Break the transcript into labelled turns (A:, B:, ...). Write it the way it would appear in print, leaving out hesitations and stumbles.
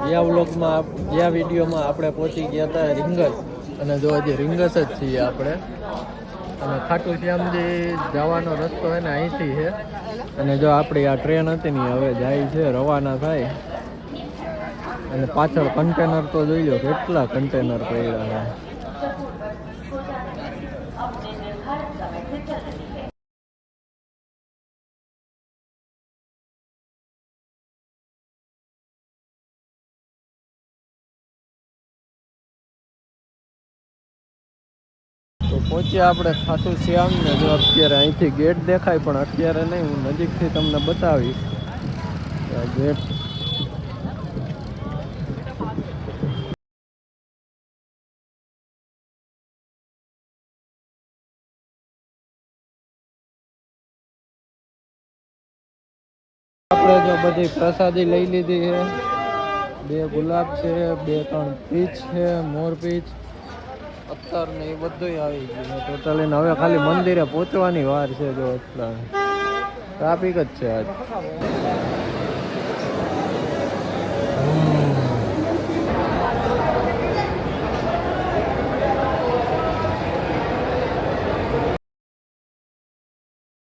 A: ગયા વ્લોગમાં ગયા વિડીયોમાં આપણે પહોંચી ગયા હતા રીંગસ, અને જો હજી રીંગસ જ છીએ આપણે. અને ખાટુ શ્યામજી જવાનો રસ્તો છે ને અહીંથી છે. અને જો આપણી આ ટ્રેન હતી ને હવે જાય છે, રવાના થાય. અને પાછળ કન્ટેનર તો જોઈ લો કેટલા કન્ટેનર પડ્યા છે. તો પહોંચ્યા આપણે ખાટુ શ્યામ ને. જો અત્યારે અહીંથી ગેટ દેખાય, પણ અત્યારે નહીં, હું નજીકથી તમને બતાવીશ ગેટ. આપણે જો બધી પ્રસાદી લઈ લીધી છે. 2 ગુલાબ છે, 2-3 પીચ છે, મોર પીચ, અત્તર ને એ બધું આવી ગયું ટોટલી. ને હવે ખાલી મંદિરે પહોંચવાની વાર છે. જો એટલા ટ્રાફિક જ છે આજ.